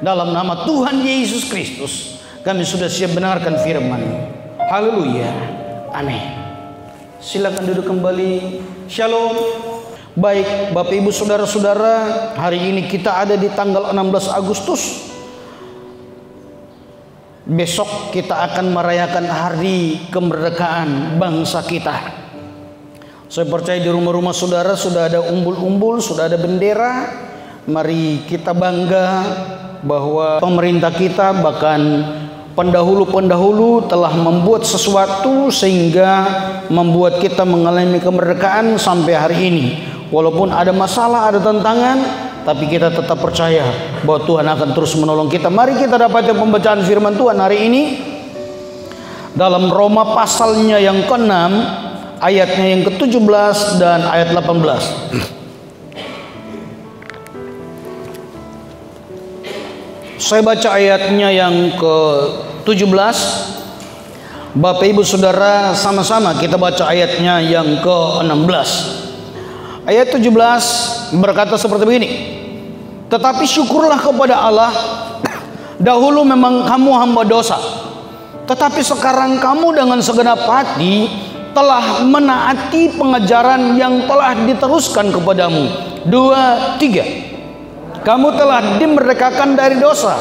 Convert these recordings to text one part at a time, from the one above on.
Dalam nama Tuhan Yesus Kristus, kami sudah siap mendengarkan firman. Haleluya. Amin. Silakan duduk kembali. Shalom. Baik, Bapak Ibu Saudara-saudara, hari ini kita ada di tanggal 16 Agustus. Besok kita akan merayakan hari kemerdekaan bangsa kita. Saya percaya di rumah-rumah saudara sudah ada umbul-umbul, sudah ada bendera. Mari kita bangga bahwa pemerintah kita, bahkan pendahulu-pendahulu telah membuat sesuatu sehingga membuat kita mengalami kemerdekaan sampai hari ini. Walaupun ada masalah, ada tantangan, tapi kita tetap percaya bahwa Tuhan akan terus menolong kita. Mari kita dapati pembacaan firman Tuhan hari ini dalam Roma pasalnya yang ke-6, ayatnya yang ke-17 dan ayat 18. Saya baca ayatnya yang ke-17. Bapak Ibu Saudara, sama-sama kita baca ayatnya yang ke-16. Ayat 17 berkata seperti begini. Tetapi syukurlah kepada Allah, dahulu memang kamu hamba dosa, tetapi sekarang kamu dengan segenap hati telah menaati pengajaran yang telah diteruskan kepadamu. 2, 3. Kamu telah dimerdekakan dari dosa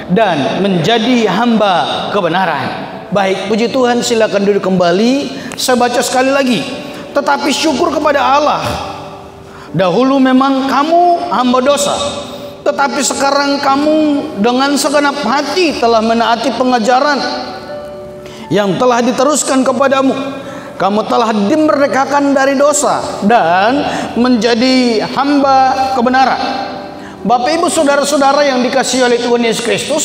dan menjadi hamba kebenaran. Baik, puji Tuhan, silakan duduk kembali. Saya baca sekali lagi. Tetapi syukur kepada Allah, dahulu memang kamu hamba dosa, tetapi sekarang kamu dengan segenap hati telah menaati pengajaran yang telah diteruskan kepadamu. Kamu telah dimerdekakan dari dosa dan menjadi hamba kebenaran. Bapak Ibu Saudara-saudara yang dikasihi oleh Tuhan Yesus Kristus,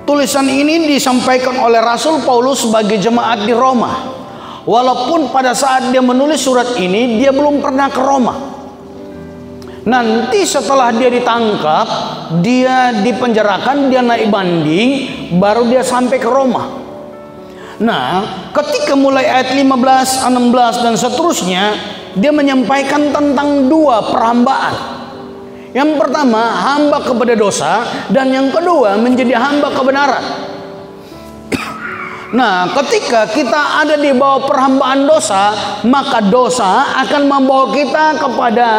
tulisan ini disampaikan oleh Rasul Paulus sebagai jemaat di Roma. Walaupun pada saat dia menulis surat ini dia belum pernah ke Roma. Nanti setelah dia ditangkap, dia dipenjarakan, dia naik banding, baru dia sampai ke Roma. Nah, ketika mulai ayat 15, 16 dan seterusnya, dia menyampaikan tentang dua perhambaan. Yang pertama, hamba kepada dosa, dan yang kedua menjadi hamba kebenaran. Nah, ketika kita ada di bawah perhambaan dosa, maka dosa akan membawa kita kepada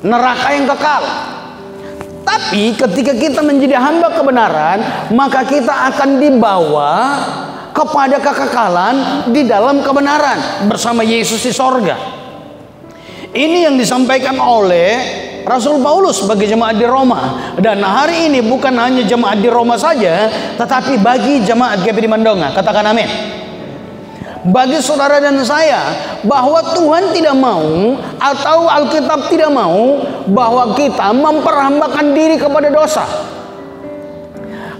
neraka yang kekal. Tapi ketika kita menjadi hamba kebenaran, maka kita akan dibawa kepada kekekalan di dalam kebenaran bersama Yesus di sorga. Ini yang disampaikan oleh Rasul Paulus bagi jemaat di Roma. Dan hari ini bukan hanya jemaat di Roma saja, tetapi bagi jemaat GPI Mandonga. Katakan amin. Bagi saudara dan saya, bahwa Tuhan tidak mau, atau Alkitab tidak mau, bahwa kita memperhambakan diri kepada dosa.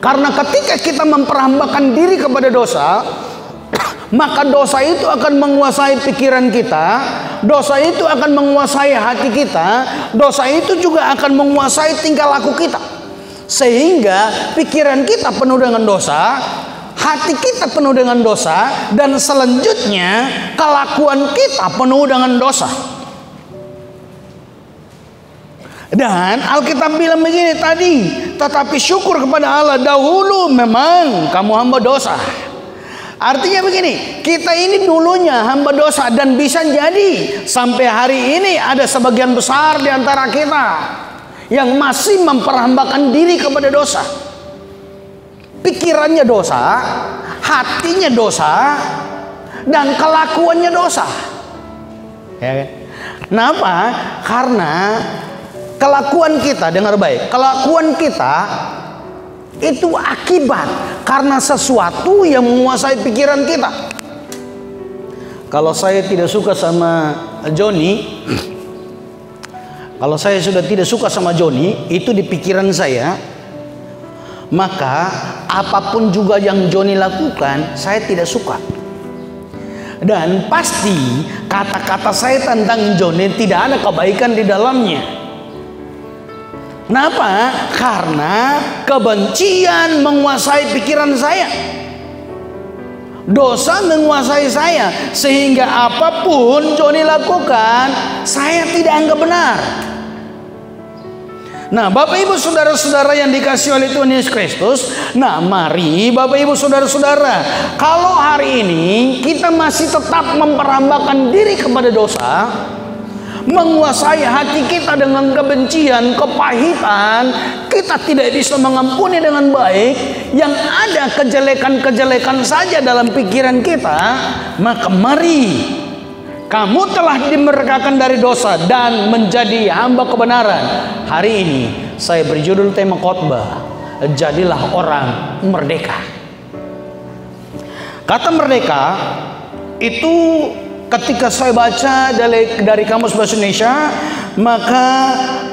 Karena ketika kita memperhambakan diri kepada dosa, maka dosa itu akan menguasai pikiran kita, dosa itu akan menguasai hati kita, dosa itu juga akan menguasai tingkah laku kita. Sehingga pikiran kita penuh dengan dosa, hati kita penuh dengan dosa, dan selanjutnya kelakuan kita penuh dengan dosa. Dan Alkitab bilang begini tadi, tetapi syukur kepada Allah, dahulu memang kamu hamba dosa. Artinya begini, kita ini dulunya hamba dosa, dan bisa jadi sampai hari ini ada sebagian besar di antara kita yang masih memperhambakan diri kepada dosa. Pikirannya dosa, hatinya dosa, dan kelakuannya dosa. Ya kan? Kenapa? Karena kelakuan kita, dengar baik, kelakuan kita itu akibat karena sesuatu yang menguasai pikiran kita. Kalau saya tidak suka sama Joni, kalau saya sudah tidak suka sama Joni, itu di pikiran saya, maka apapun juga yang Joni lakukan, saya tidak suka. Dan pasti kata-kata saya tentang Joni tidak ada kebaikan di dalamnya. Kenapa? Karena kebencian menguasai pikiran saya, dosa menguasai saya, sehingga apapun Joni lakukan, saya tidak anggap benar. Nah, Bapak Ibu saudara-saudara yang dikasihi oleh Tuhan Yesus Kristus, nah mari Bapak Ibu saudara-saudara, kalau hari ini kita masih tetap memperambakan diri kepada dosa, menguasai hati kita dengan kebencian, kepahitan, kita tidak bisa mengampuni dengan baik, yang ada kejelekan-kejelekan saja dalam pikiran kita, maka mari, kamu telah dimerdekakan dari dosa dan menjadi hamba kebenaran. Hari ini saya berjudul tema khotbah, jadilah orang merdeka. Kata merdeka itu ketika saya baca dari Kamus Bahasa Indonesia, maka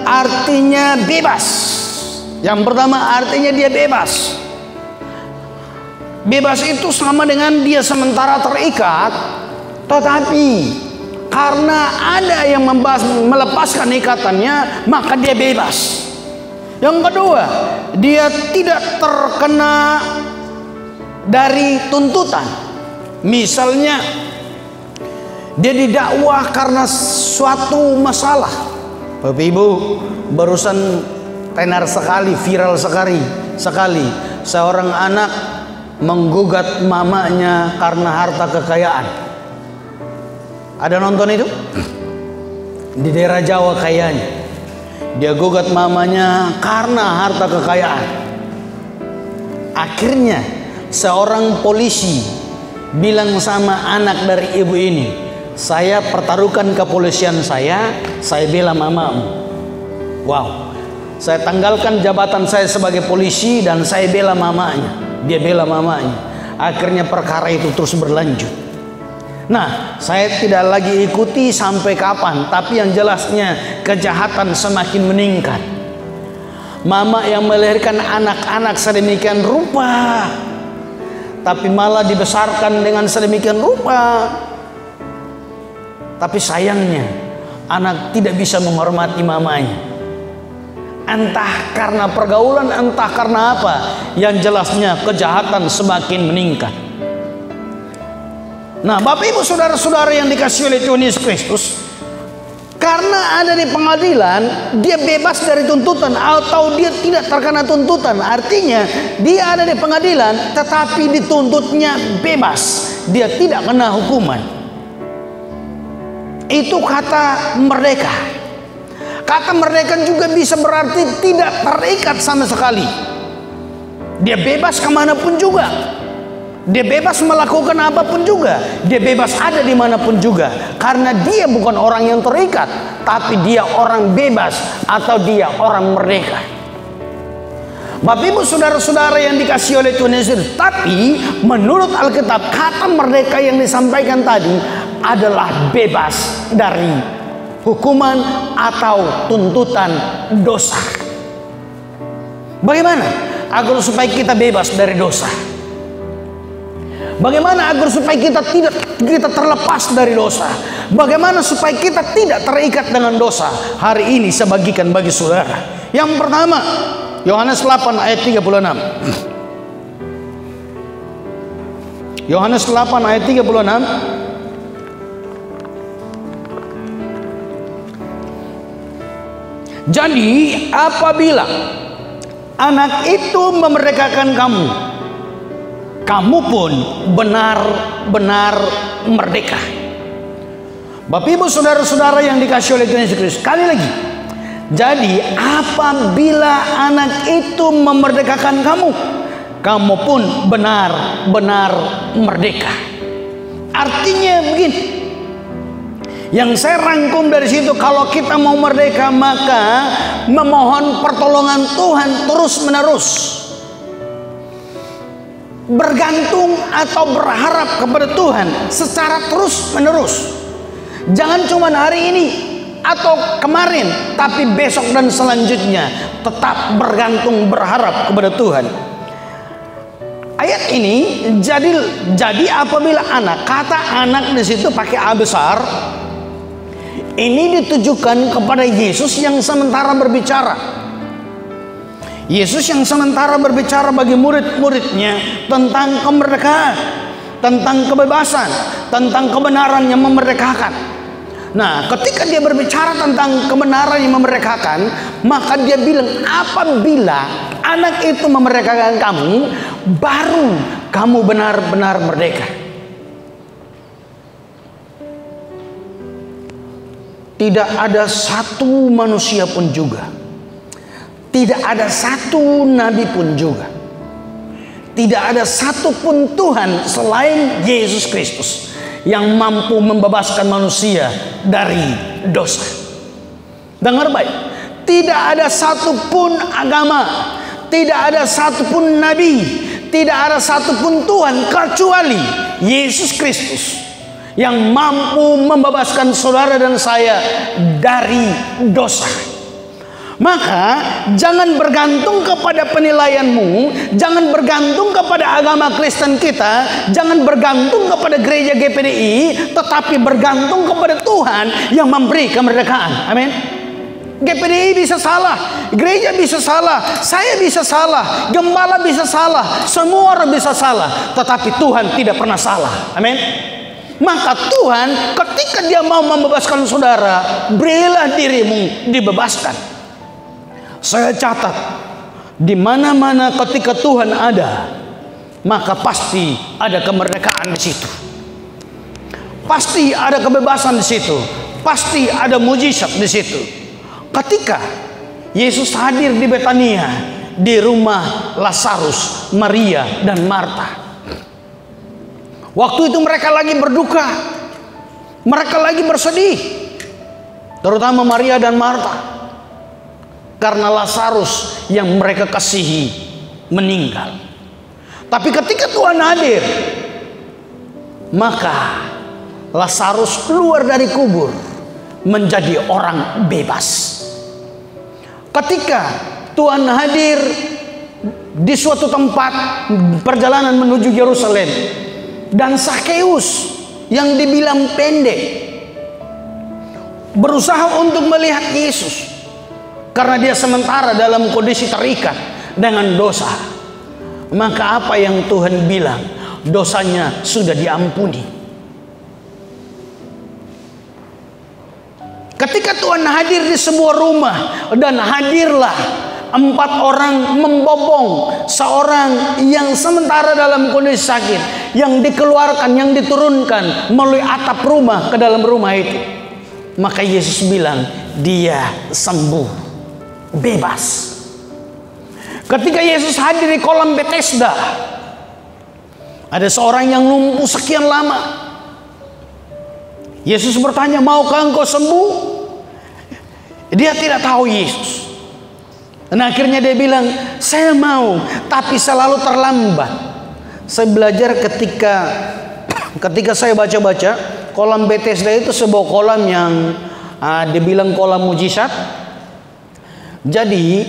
artinya bebas. Yang pertama artinya dia bebas. Bebas itu sama dengan dia sementara terikat, tetapi karena ada yang melepaskan ikatannya, maka dia bebas. Yang kedua, dia tidak terkena dari tuntutan. Misalnya dia didakwa karena suatu masalah. Bapak Ibu, barusan tenar sekali, viral sekali seorang anak menggugat mamanya karena harta kekayaan. Ada nonton itu? Di daerah Jawa kayaknya. Dia gugat mamanya karena harta kekayaan. Akhirnya seorang polisi bilang sama anak dari ibu ini, saya pertaruhkan kepolisian saya bela mamamu. Wow, saya tanggalkan jabatan saya sebagai polisi dan saya bela mamanya. Dia bela mamanya. Akhirnya perkara itu terus berlanjut. Nah, saya tidak lagi ikuti sampai kapan, tapi yang jelasnya kejahatan semakin meningkat. Mama yang melahirkan anak-anak sedemikian rupa, tapi malah dibesarkan dengan sedemikian rupa. Tapi sayangnya anak tidak bisa menghormati mamanya. Entah karena pergaulan, entah karena apa, yang jelasnya kejahatan semakin meningkat. Nah, Bapak Ibu saudara-saudara yang dikasihi oleh Tuhan Yesus Kristus, karena ada di pengadilan, dia bebas dari tuntutan atau dia tidak terkena tuntutan. Artinya dia ada di pengadilan tetapi dituntutnya bebas, dia tidak kena hukuman. Itu kata merdeka. Kata merdeka juga bisa berarti tidak terikat sama sekali. Dia bebas kemanapun juga. Dia bebas melakukan apapun juga. Dia bebas ada dimanapun juga. Karena dia bukan orang yang terikat, tapi dia orang bebas atau dia orang merdeka. Bapak Ibu saudara-saudara yang dikasihi oleh Tuhan Yesus, tapi menurut Alkitab kata merdeka yang disampaikan tadi adalah bebas dari hukuman atau tuntutan dosa. Bagaimana agar supaya kita bebas dari dosa? Bagaimana agar supaya kita terlepas dari dosa? Bagaimana supaya kita tidak terikat dengan dosa? Hari ini saya bagikan bagi saudara. Yang pertama, Yohanes 8 ayat 36. Yohanes 8 ayat 36. Jadi apabila anak itu memerdekakan kamu, kamu pun benar-benar merdeka. Bapak Ibu saudara-saudara yang dikasihi oleh Tuhan Yesus Kristus, sekali lagi. Jadi apabila anak itu memerdekakan kamu, kamu pun benar-benar merdeka. Artinya begini. Yang saya rangkum dari situ, kalau kita mau merdeka maka memohon pertolongan Tuhan terus-menerus. Bergantung atau berharap kepada Tuhan secara terus-menerus. Jangan cuma hari ini atau kemarin, tapi besok dan selanjutnya tetap bergantung berharap kepada Tuhan. Ayat ini jadi apabila anak, kata anak di situ pakai A besar. Ini ditujukan kepada Yesus yang sementara berbicara. Yesus yang sementara berbicara bagi murid-muridnya tentang kemerdekaan, tentang kebebasan, tentang kebenaran yang memerdekakan. Nah, ketika dia berbicara tentang kebenaran yang memerdekakan, maka dia bilang, apabila anak itu memerdekakan kamu, baru kamu benar-benar merdeka. Tidak ada satu manusia pun juga, tidak ada satu nabi pun juga, tidak ada satu pun Tuhan selain Yesus Kristus yang mampu membebaskan manusia dari dosa. Dengar baik, tidak ada satupun agama, tidak ada satupun nabi, tidak ada satupun Tuhan kecuali Yesus Kristus yang mampu membebaskan saudara dan saya dari dosa. Maka jangan bergantung kepada penilaianmu, jangan bergantung kepada agama Kristen kita, jangan bergantung kepada gereja GPDI, tetapi bergantung kepada Tuhan yang memberi kemerdekaan. Amin. GPDI bisa salah, gereja bisa salah, saya bisa salah, gembala bisa salah, semua orang bisa salah, tetapi Tuhan tidak pernah salah. Amin. Maka Tuhan ketika dia mau membebaskan saudara, berilah dirimu dibebaskan. Saya catat, di mana-mana ketika Tuhan ada, maka pasti ada kemerdekaan di situ. Pasti ada kebebasan di situ. Pasti ada mujizat di situ. Ketika Yesus hadir di Betania, di rumah Lazarus, Maria dan Marta. Waktu itu mereka lagi berduka, mereka lagi bersedih, terutama Maria dan Marta, karena Lazarus yang mereka kasihi meninggal. Tapi ketika Tuhan hadir, maka Lazarus keluar dari kubur menjadi orang bebas. Ketika Tuhan hadir di suatu tempat perjalanan menuju Yerusalem, dan Zakheus yang dibilang pendek berusaha untuk melihat Yesus, karena dia sementara dalam kondisi terikat dengan dosa. Maka apa yang Tuhan bilang? Dosanya sudah diampuni. Ketika Tuhan hadir di sebuah rumah, dan hadirlah 4 orang membopong seorang yang sementara dalam kondisi sakit, yang dikeluarkan, yang diturunkan melalui atap rumah ke dalam rumah itu. Maka Yesus bilang, dia sembuh, bebas. Ketika Yesus hadir di kolam Bethesda, ada seorang yang lumpuh sekian lama. Yesus bertanya, maukah engkau sembuh? Dia tidak tahu Yesus. Dan akhirnya dia bilang, saya mau, tapi selalu terlambat. Saya belajar ketika saya baca-baca, kolam Bethesda itu sebuah kolam yang dibilang kolam mujizat. Jadi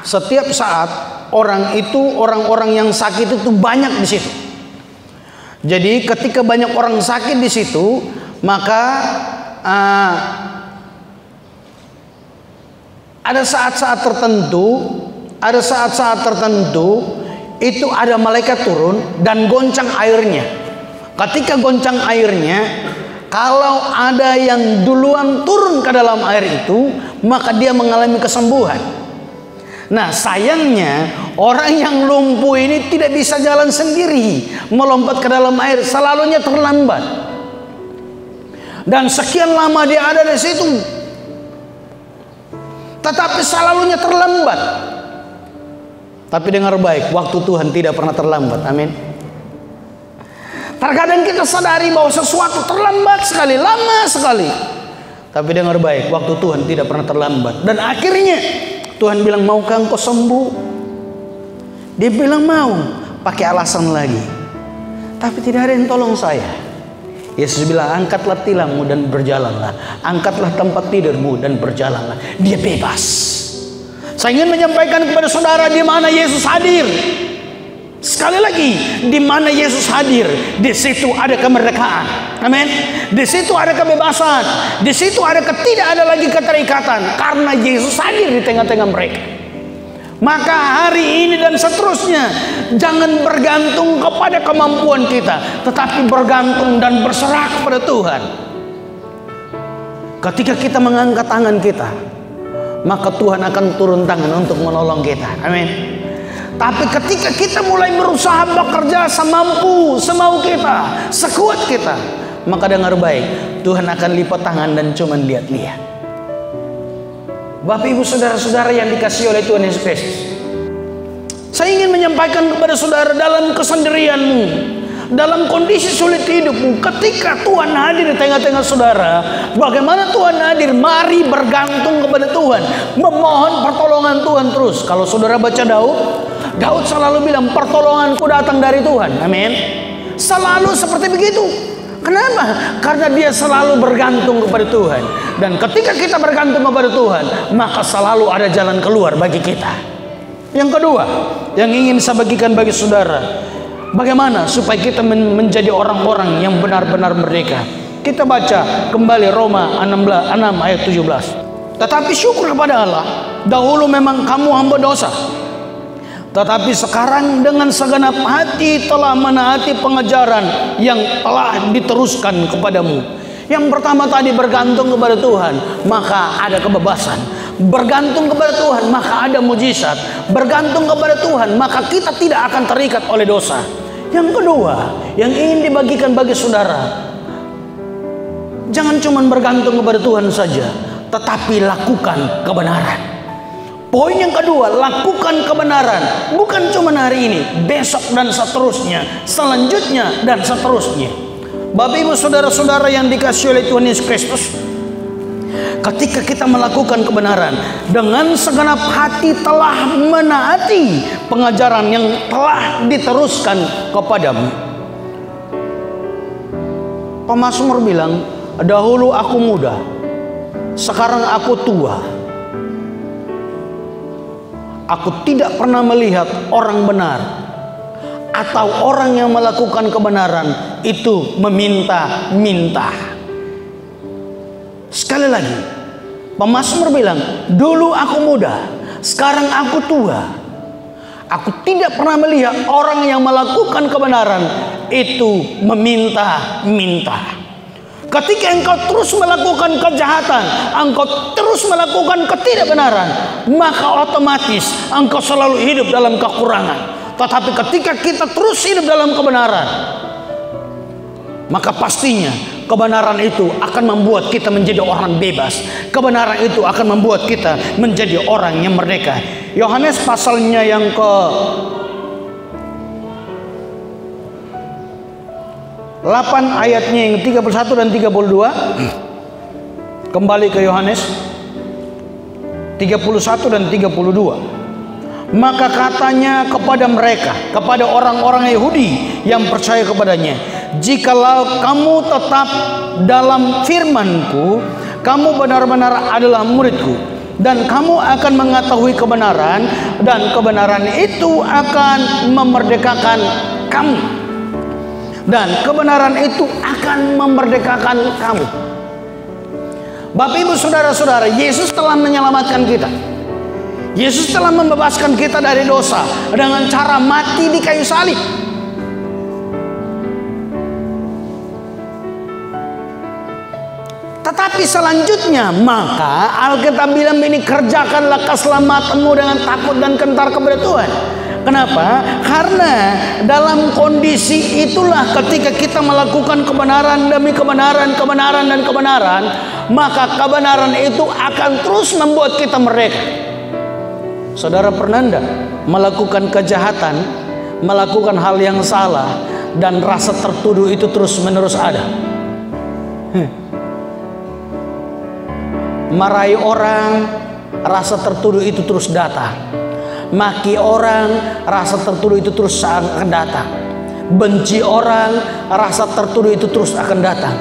setiap saat orang-orang yang sakit itu banyak di situ. Jadi ketika banyak orang sakit di situ, maka ada saat-saat tertentu itu ada malaikat turun dan goncang airnya. Ketika goncang airnya, kalau ada yang duluan turun ke dalam air itu, maka dia mengalami kesembuhan. Nah, sayangnya orang yang lumpuh ini tidak bisa jalan sendiri, melompat ke dalam air, selalunya terlambat. Dan sekian lama dia ada di situ, tetapi selalunya terlambat. Tapi dengar baik, waktu Tuhan tidak pernah terlambat. Amin. Terkadang kita sadari bahwa sesuatu terlambat sekali, lama sekali. Tapi dengar baik, waktu Tuhan tidak pernah terlambat. Dan akhirnya Tuhan bilang, maukah engkau sembuh? Dia bilang mau, pakai alasan lagi. Tapi tidak ada yang tolong saya. Yesus bilang, angkatlah tilangmu dan berjalanlah. Angkatlah tempat tidurmu dan berjalanlah. Dia bebas. Saya ingin menyampaikan kepada saudara, di mana Yesus hadir. Sekali lagi, di mana Yesus hadir, di situ ada kemerdekaan. Amin. Di situ ada kebebasan. Di situ tidak ada lagi keterikatan, karena Yesus hadir di tengah-tengah mereka. Maka hari ini dan seterusnya, jangan bergantung kepada kemampuan kita, tetapi bergantung dan berserah kepada Tuhan. Ketika kita mengangkat tangan kita, maka Tuhan akan turun tangan untuk menolong kita. Amin. Tapi ketika kita mulai berusaha bekerja semau kita, sekuat kita, maka dengar baik, Tuhan akan lipat tangan dan cuma lihat-lihat. Bapak ibu saudara-saudara yang dikasihi oleh Tuhan Yesus Kristus, saya ingin menyampaikan kepada saudara, dalam kesendirianmu, dalam kondisi sulit hidupmu, ketika Tuhan hadir di tengah-tengah saudara, bagaimana Tuhan hadir? Mari bergantung kepada Tuhan, memohon pertolongan Tuhan terus. Kalau saudara baca Daud selalu bilang, pertolonganku datang dari Tuhan. Amin. Selalu seperti begitu. Kenapa? Karena dia selalu bergantung kepada Tuhan. Dan ketika kita bergantung kepada Tuhan, maka selalu ada jalan keluar bagi kita. Yang kedua, yang ingin saya bagikan bagi saudara, bagaimana supaya kita menjadi orang-orang yang benar-benar merdeka. Kita baca kembali Roma 6 ayat 17. Tetapi syukur kepada Allah, dahulu memang kamu hamba dosa, tetapi sekarang dengan segenap hati telah menaati pengajaran yang telah diteruskan kepadamu. Yang pertama tadi, bergantung kepada Tuhan, maka ada kebebasan. Bergantung kepada Tuhan, maka ada mujizat. Bergantung kepada Tuhan, maka kita tidak akan terikat oleh dosa. Yang kedua, yang ingin dibagikan bagi saudara, jangan cuma bergantung kepada Tuhan saja, tetapi lakukan kebenaran. Poin yang kedua, lakukan kebenaran. Bukan cuma hari ini, besok dan seterusnya, selanjutnya dan seterusnya. Bapak ibu saudara-saudara yang dikasihi oleh Tuhan Yesus Kristus, ketika kita melakukan kebenaran, dengan segenap hati telah menaati pengajaran yang telah diteruskan kepadamu. Pemazmur bilang, dahulu aku muda, sekarang aku tua. Aku tidak pernah melihat orang benar atau orang yang melakukan kebenaran itu meminta-minta. Sekali lagi, pemazmur bilang, dulu aku muda, sekarang aku tua. Aku tidak pernah melihat orang yang melakukan kebenaran itu meminta-minta. Ketika engkau terus melakukan kejahatan, engkau terus melakukan ketidakbenaran, maka otomatis engkau selalu hidup dalam kekurangan. Tetapi ketika kita terus hidup dalam kebenaran, maka pastinya kebenaran itu akan membuat kita menjadi orang bebas. Kebenaran itu akan membuat kita menjadi orang yang merdeka. Yohanes pasalnya yang ke 8 ayatnya yang 31 dan 32. Kembali ke Yohanes 31 dan 32. Maka katanya kepada mereka, kepada orang-orang Yahudi yang percaya kepadanya, jikalau kamu tetap dalam firman-Ku, kamu benar-benar adalah murid-Ku, dan kamu akan mengetahui kebenaran, dan kebenaran itu akan memerdekakan kamu. Dan kebenaran itu akan memerdekakan kamu. Bapak ibu saudara-saudara, Yesus telah menyelamatkan kita. Yesus telah membebaskan kita dari dosa dengan cara mati di kayu salib. Tetapi selanjutnya, maka Alkitab bilang ini, kerjakanlah keselamatanmu dengan takut dan gentar kepada Tuhan. Kenapa? Karena dalam kondisi itulah ketika kita melakukan kebenaran demi kebenaran, kebenaran dan kebenaran, maka kebenaran itu akan terus membuat kita merdeka. Saudara pernah enggak melakukan kejahatan, melakukan hal yang salah, dan rasa tertuduh itu terus menerus ada? Marahi orang, rasa tertuduh itu terus datang. Maki orang, rasa tertuduh itu terus akan datang. Benci orang, rasa tertuduh itu terus akan datang.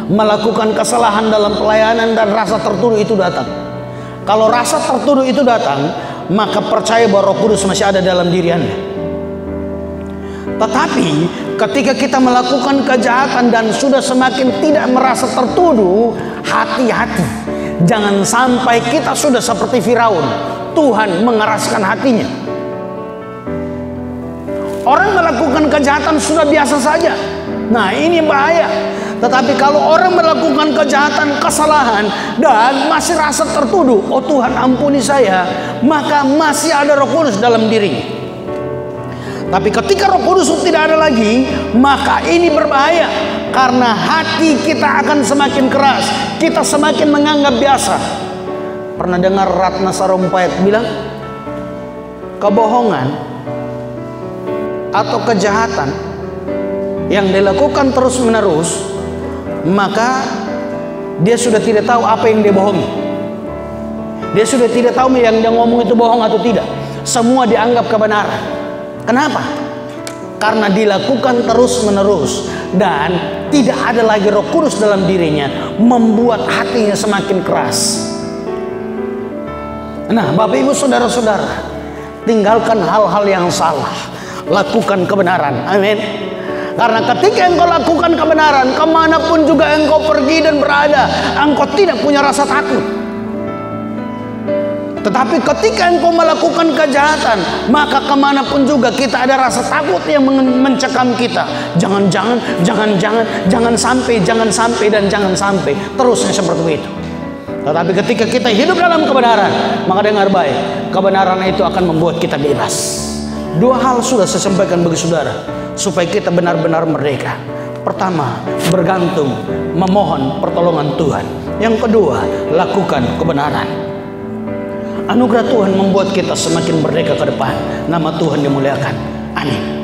Melakukan kesalahan dalam pelayanan dan rasa tertuduh itu datang. Kalau rasa tertuduh itu datang, maka percaya bahwa Roh Kudus masih ada dalam diri Anda. Tetapi ketika kita melakukan kejahatan dan sudah semakin tidak merasa tertuduh, hati-hati. Jangan sampai kita sudah seperti Firaun. Tuhan mengeraskan hatinya. Orang melakukan kejahatan sudah biasa saja. Nah, ini bahaya. Tetapi kalau orang melakukan kejahatan, kesalahan, dan masih rasa tertuduh, oh Tuhan ampuni saya, maka masih ada Roh Kudus dalam dirinya. Tapi ketika Roh Kudus tidak ada lagi, maka ini berbahaya. Karena hati kita akan semakin keras, kita semakin menganggap biasa. Pernah dengar Ratna Sarumpait bilang, kebohongan atau kejahatan yang dilakukan terus menerus, maka dia sudah tidak tahu apa yang dia bohongi. Dia sudah tidak tahu yang dia ngomong itu bohong atau tidak. Semua dianggap kebenaran. Kenapa? Karena dilakukan terus menerus dan tidak ada lagi Roh Kudus dalam dirinya, membuat hatinya semakin keras. Nah, Bapak Ibu saudara-saudara, tinggalkan hal-hal yang salah, lakukan kebenaran. Amin. Karena ketika engkau lakukan kebenaran, kemanapun juga engkau pergi dan berada, engkau tidak punya rasa takut. Tetapi ketika engkau melakukan kejahatan, maka kemanapun juga kita ada rasa takut yang mencekam kita. Jangan-jangan, jangan sampai, dan jangan sampai. Terusnya seperti itu. Tetapi ketika kita hidup dalam kebenaran, maka dengar baik, kebenaran itu akan membuat kita bebas. Dua hal sudah saya sampaikan bagi saudara, supaya kita benar-benar merdeka. Pertama, bergantung, memohon pertolongan Tuhan. Yang kedua, lakukan kebenaran. Anugerah Tuhan membuat kita semakin merdeka ke depan. Nama Tuhan dimuliakan. Amin.